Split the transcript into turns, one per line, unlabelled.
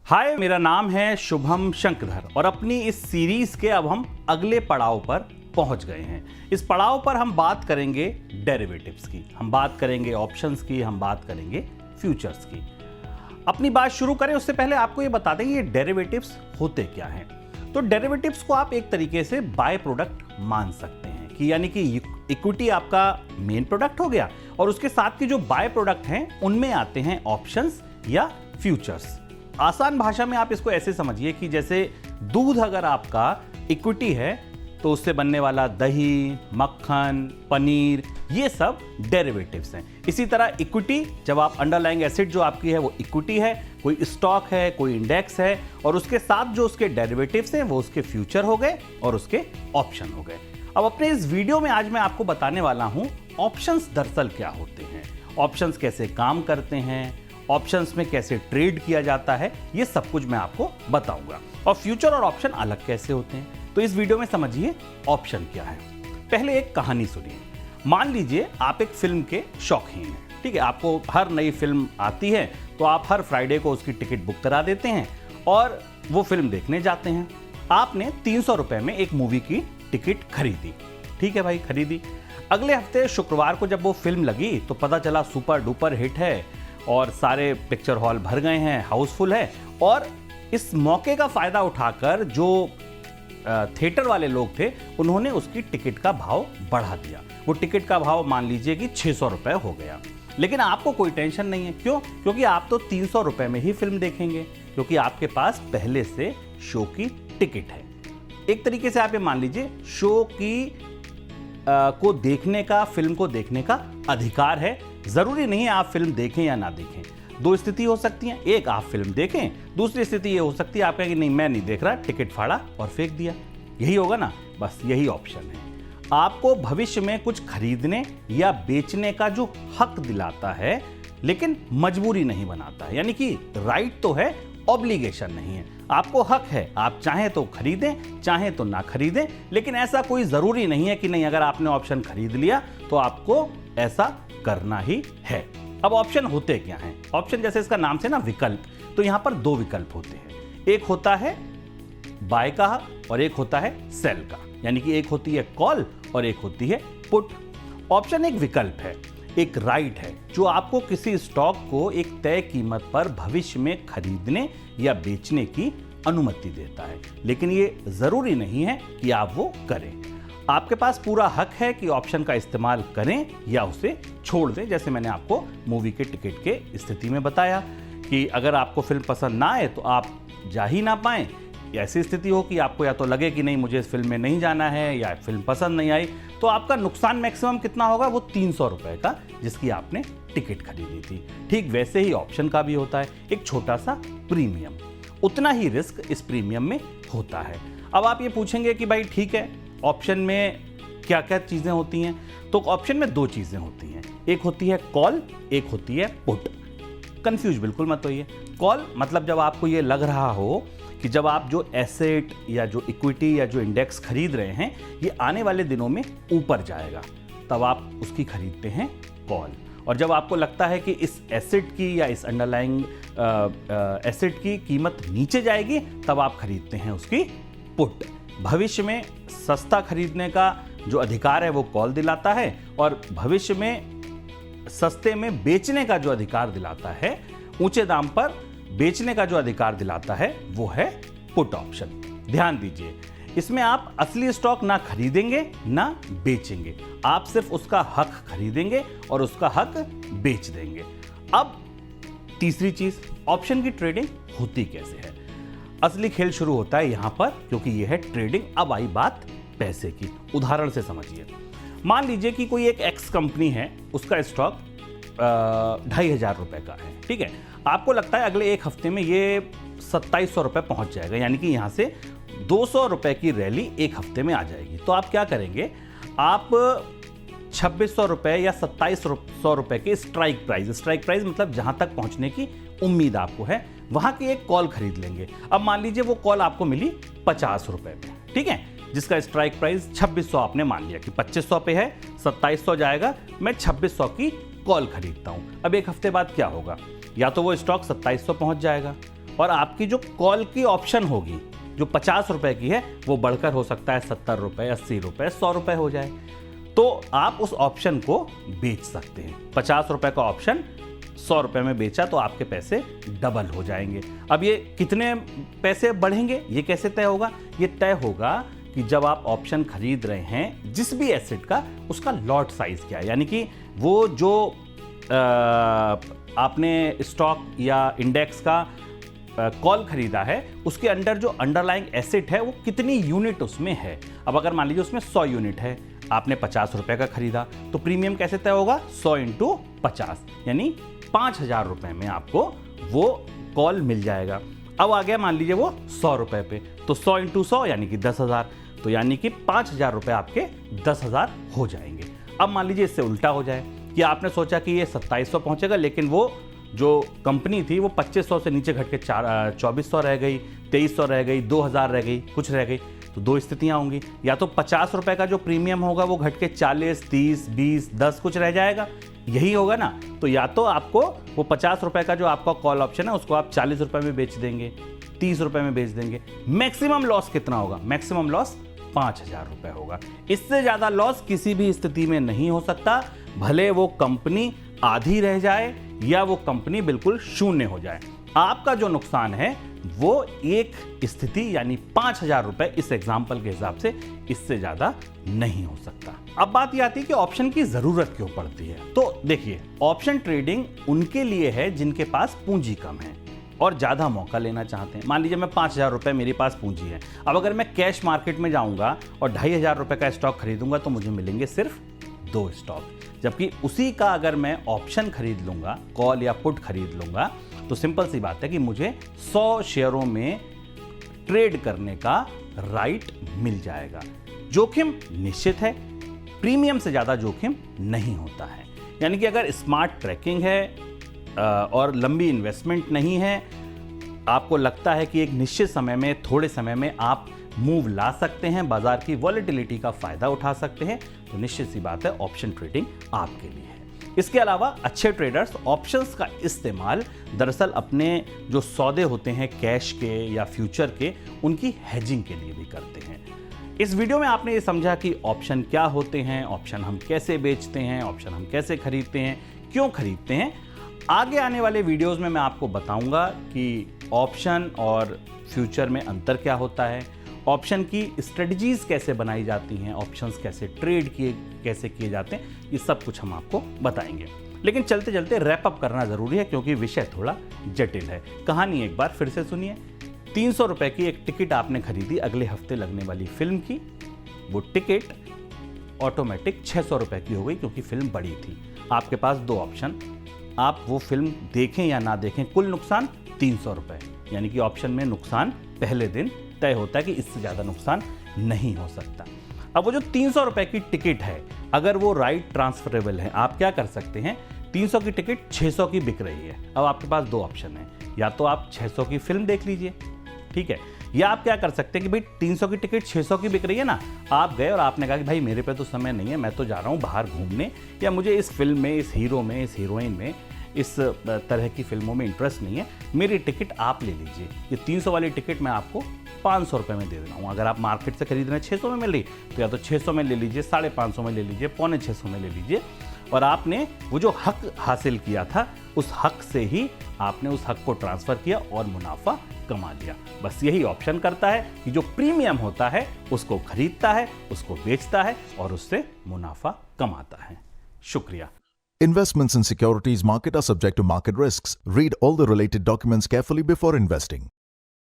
हाय, मेरा नाम है शुभम शंकरधर और अपनी इस सीरीज के अब हम अगले पड़ाव पर पहुंच गए हैं। इस पड़ाव पर हम बात करेंगे डेरिवेटिव्स की, हम बात करेंगे ऑप्शंस की, हम बात करेंगे फ्यूचर्स की। अपनी बात शुरू करें उससे पहले आपको ये बता दें ये डेरिवेटिव्स होते क्या हैं। तो डेरिवेटिव्स को आप एक तरीके से बाय प्रोडक्ट मान सकते हैं कि यानी कि इक्विटी आपका मेन प्रोडक्ट हो गया और उसके साथ की जो बाय प्रोडक्ट हैं उनमें आते हैं ऑप्शंस या फ्यूचर्स। आसान भाषा में आप इसको ऐसे समझिए कि जैसे दूध अगर आपका इक्विटी है तो उससे बनने वाला दही, मक्खन, पनीर, ये सब डेरिवेटिव्स हैं। इसी तरह इक्विटी, जब आप अंडरलाइंग एसेट जो आपकी है वो इक्विटी है, कोई स्टॉक है, कोई इंडेक्स है, और उसके साथ जो उसके डेरिवेटिव्स हैं वो उसके फ्यूचर हो गए और उसके ऑप्शन हो गए। अब अपने इस वीडियो में आज मैं आपको बताने वाला हूं ऑप्शंस दरअसल क्या होते हैं, ऑप्शंस कैसे काम करते हैं, ऑप्शंस में कैसे ट्रेड किया जाता है, ये सब कुछ मैं आपको बताऊंगा। और फ्यूचर और ऑप्शन अलग कैसे होते हैं, तो इस वीडियो में समझिए ऑप्शन क्या है। पहले एक कहानी सुनिए। मान लीजिए आप एक फिल्म के शौकीन हैं, ठीक है, आपको हर नई फिल्म आती है तो आप हर फ्राइडे को उसकी टिकट बुक करा देते हैं और वो फिल्म देखने जाते हैं। आपने 300 रुपए में एक मूवी की टिकट खरीदी, ठीक है भाई, खरीदी। अगले हफ्ते शुक्रवार को जब वो फिल्म लगी तो पता चला सुपर डुपर हिट है और सारे पिक्चर हॉल भर गए हैं, हाउसफुल है। और इस मौके का फायदा उठाकर जो थिएटर वाले लोग थे उन्होंने उसकी टिकट का भाव बढ़ा दिया। वो टिकट का भाव मान लीजिए कि 600 रुपए हो गया। लेकिन आपको कोई टेंशन नहीं है, क्यों? क्योंकि आप तो 300 रुपए में ही फिल्म देखेंगे, क्योंकि आपके पास पहले से शो की टिकट है। एक तरीके से आप ये मान लीजिए शो की को देखने का, फिल्म को देखने का अधिकार है। जरूरी नहीं है आप फिल्म देखें या ना देखें। दो स्थिति हो सकती हैं, एक आप फिल्म देखें, दूसरी स्थिति ये हो सकती है आप कहें कि नहीं मैं नहीं देख रहा, टिकट फाड़ा और फेंक दिया। यही होगा ना, बस यही ऑप्शन है। आपको भविष्य में कुछ खरीदने या बेचने का जो हक दिलाता है लेकिन मजबूरी नहीं बनाता है, यानी कि राइट तो है, ऑब्लिगेशन नहीं है। आपको हक है, आप चाहें तो खरीदें, चाहें तो ना खरीदें, लेकिन ऐसा कोई जरूरी नहीं है कि नहीं अगर आपने ऑप्शन खरीद लिया तो आपको ऐसा करना ही है। अब ऑप्शन होते क्या हैं? ऑप्शन जैसे इसका नाम से ना विकल्प, तो यहां पर दो विकल्प होते हैं। एक होता है बाय का और एक होता है सेल का, यानी कि एक होती है कॉल और एक होती है पुट। ऑप्शन एक विकल्प है, एक राइट है जो आपको किसी स्टॉक को एक तय कीमत पर भविष्य में खरीदने या बेचने की अनुमति देता है, लेकिन ये जरूरी नहीं है कि आप वो करें। आपके पास पूरा हक है कि ऑप्शन का इस्तेमाल करें या उसे छोड़ दें। जैसे मैंने आपको मूवी के टिकट के स्थिति में बताया कि अगर आपको फिल्म पसंद ना आए तो आप जा ही ना पाएं। ऐसी स्थिति हो कि आपको या तो लगे कि नहीं मुझे इस फिल्म में नहीं जाना है या फिल्म पसंद नहीं आई, तो आपका नुकसान मैक्सिमम कितना होगा? वो 300 रुपए का, जिसकी आपने टिकट खरीदी थी। ठीक वैसे ही ऑप्शन का भी होता है, एक छोटा सा प्रीमियम। उतना ही रिस्क इस प्रीमियम में होता है। अब आप ये पूछेंगे कि भाई ठीक है, ऑप्शन में क्या क्या चीजें होती हैं? तो ऑप्शन में दो चीजें होती हैं, एक होती है कॉल, एक होती है पुट। कंफ्यूज बिल्कुल मत होइए। कॉल मतलब जब आपको ये लग रहा हो कि जब आप जो एसेट या जो इक्विटी या जो इंडेक्स खरीद रहे हैं ये आने वाले दिनों में ऊपर जाएगा, तब आप उसकी खरीदते हैं कॉल। और जब आपको लगता है कि इस एसेट की या इस अंडरलाइंग एसेट की कीमत नीचे जाएगी, तब आप खरीदते हैं उसकी पुट। भविष्य में सस्ता खरीदने का जो अधिकार है वो कॉल दिलाता है और भविष्य में सस्ते में बेचने का जो अधिकार दिलाता है, ऊंचे दाम पर बेचने का जो अधिकार दिलाता है, वो है पुट ऑप्शन। ध्यान दीजिए, इसमें आप असली स्टॉक ना खरीदेंगे ना बेचेंगे, आप सिर्फ उसका हक खरीदेंगे और उसका हक बेच देंगे। अब तीसरी चीज, ऑप्शन की ट्रेडिंग होती कैसे है? असली खेल शुरू होता है यहां पर, क्योंकि यह है ट्रेडिंग। अब आई बात पैसे की। उदाहरण से समझिए, मान लीजिए कि कोई एक एक्स कंपनी है, उसका स्टॉक 2500 रुपए का है, ठीक है। आपको लगता है अगले एक हफ्ते में ये 2700 रुपए पहुंच जाएगा, यानी कि यहां से 200 रुपए की रैली एक हफ्ते में आ जाएगी। तो आप क्या करेंगे? आप 2600 रुपए या 2700 रुपए के स्ट्राइक प्राइस मतलब जहां तक पहुंचने की उम्मीद आपको है, वहां की एक कॉल खरीद लेंगे। अब मान लीजिए वो कॉल आपको मिली 50 रुपए में, ठीक है, जिसका स्ट्राइक प्राइस 2600 आपने मान लिया कि 2500 पे है, 2700 जाएगा, मैं 2600 की कॉल खरीदता हूं। अब एक हफ्ते बाद क्या होगा? या तो वो स्टॉक 2700 पहुंच जाएगा और आपकी जो कॉल की ऑप्शन होगी जो 50 रुपए की है वो बढ़कर हो सकता है 70 रुपए, 80 रुपए, 100 रुपए हो जाए। तो आप उस ऑप्शन को बेच सकते हैं। 50 रुपए का ऑप्शन 100 रुपए में बेचा तो आपके पैसे डबल हो जाएंगे। अब ये कितने पैसे बढ़ेंगे ये कैसे तय होगा? ये तय होगा कि जब आप ऑप्शन खरीद रहे हैं जिस भी एसेट का, उसका लॉट साइज क्या है, यानी कि वो जो आपने स्टॉक या इंडेक्स का कॉल खरीदा है उसके अंडर जो अंडरलाइंग एसेट है वो कितनी यूनिट उसमें है। अब अगर मान लीजिए उसमें 100 यूनिट है, आपने 50 रुपए का खरीदा, तो प्रीमियम कैसे तय होगा? 100 इंटू 50 यानी 5,000 रुपए में आपको वो कॉल मिल जाएगा। अब आ गया मान लीजिए वो 100 रुपए पे, तो 100 इंटू 100 यानी कि 10,000, तो यानी कि 5,000 रुपए आपके 10,000 हो जाएंगे। अब मान लीजिए इससे उल्टा हो जाए कि आपने सोचा कि ये 2700 पहुंचेगा, लेकिन वो जो कंपनी थी वो 2500 से नीचे घट के 2400 रह गई, 2300 रह गई, 2000 रह गई, कुछ रह गई। तो दो स्थितियां होंगी, या तो 50 रुपए का जो प्रीमियम होगा वो घट के 40, 30, 20, 10 कुछ रह जाएगा, यही होगा ना। तो या तो आपको वो 50 रुपए का जो आपका कॉल ऑप्शन है उसको आप 40 रुपए में बेच देंगे, 30 रुपए में बेच देंगे। मैक्सिमम लॉस कितना होगा? मैक्सिमम लॉस 5,000 रुपए होगा। इससे ज्यादा लॉस किसी भी स्थिति में नहीं हो सकता, भले वो कंपनी आधी रह जाए या वो कंपनी बिल्कुल शून्य हो जाए। आपका जो नुकसान है वो एक स्थिति यानी 5,000 रुपए इस एग्जाम्पल के हिसाब से, इससे ज्यादा नहीं हो सकता। अब बात यह आती है कि ऑप्शन की जरूरत क्यों पड़ती है। तो देखिए, ऑप्शन ट्रेडिंग उनके लिए है जिनके पास पूंजी कम है और ज्यादा मौका लेना चाहते हैं। मान लीजिए मैं 5,000 रुपए मेरे पास पूंजी है, अब अगर मैं कैश मार्केट में जाऊंगा और 2,500 रुपए का स्टॉक खरीदूंगा तो मुझे मिलेंगे सिर्फ 2 स्टॉक, जबकि उसी का अगर मैं ऑप्शन खरीद लूंगा, कॉल या पुट खरीद लूंगा, तो सिंपल सी बात है कि मुझे 100 शेयरों में ट्रेड करने का राइट मिल जाएगा। जोखिम निश्चित है, प्रीमियम से ज्यादा जोखिम नहीं होता है। यानी कि अगर स्मार्ट ट्रैकिंग है और लंबी इन्वेस्टमेंट नहीं है, आपको लगता है कि एक निश्चित समय में, थोड़े समय में आप मूव ला सकते हैं, बाजार की वॉलेटिलिटी का फायदा उठा सकते हैं, तो निश्चित सी बात है ऑप्शन ट्रेडिंग आपके लिए है। इसके अलावा अच्छे ट्रेडर्स ऑप्शंस का इस्तेमाल दरअसल अपने जो सौदे होते हैं कैश के या फ्यूचर के, उनकी हेजिंग के लिए भी करते हैं। इस वीडियो में आपने ये समझा कि ऑप्शन क्या होते हैं, ऑप्शन हम कैसे बेचते हैं, ऑप्शन हम कैसे खरीदते हैं, क्यों खरीदते हैं। आगे आने वाले वीडियोस में मैं आपको बताऊंगा कि ऑप्शन और फ्यूचर में अंतर क्या होता है, ऑप्शन की स्ट्रेटजीज कैसे बनाई जाती हैं, ऑप्शंस कैसे ट्रेड कैसे किए जाते हैं, ये सब कुछ हम आपको बताएंगे। लेकिन चलते चलते रैप अप करना जरूरी है क्योंकि विषय थोड़ा जटिल है। कहानी एक बार फिर से सुनिए। 300 रुपए की एक टिकट आपने खरीदी अगले हफ्ते लगने वाली फिल्म की। वो टिकट ऑटोमेटिक 600 रुपए की हो गई क्योंकि फिल्म बड़ी थी। आपके पास दो ऑप्शन, आप वो फिल्म देखें या ना देखें, कुल नुकसान 300 रुपए, यानी कि ऑप्शन में नुकसान पहले दिन तय होता है कि इससे ज़्यादा नुकसान नहीं हो सकता। अब वो जो 300 रुपए की टिकट है, अगर वो राइट ट्रांसफरेबल है, आप क्या कर सकते हैं, 300 की टिकट 600 की बिक रही है। अब आपके पास दो ऑप्शन है, या तो आप 600 की फिल्म देख लीजिए, ठीक है, या आप क्या कर सकते हैं कि भाई 300 की टिकट 600 की बिक रही है ना, आप गए और आपने कहा कि भाई मेरे पे तो समय नहीं है, मैं तो जा रहा हूँ बाहर घूमने, या मुझे इस फिल्म में, इस हीरो में, इस हीरोइन में, इस तरह की फिल्मों में इंटरेस्ट नहीं है, मेरी टिकट आप ले लीजिए। ये 300 वाली टिकट मैं आपको 500 रुपये में दे रहा हूँ। अगर आप मार्केट से खरीद रहे हैं 600 में मिल रही, तो या तो 600 में ले लीजिए, 550 में ले लीजिए, 550 में ले लीजिए, और आपने वो जो हक हासिल किया था उस हक से ही आपने उस हक को ट्रांसफर किया और मुनाफा कमा लिया। बस यही ऑप्शन करता है कि जो प्रीमियम होता है उसको खरीदता है, उसको बेचता है और उससे मुनाफा कमाता है। शुक्रिया।
Investments in securities market are subject to market risks. Read all the related documents carefully before investing.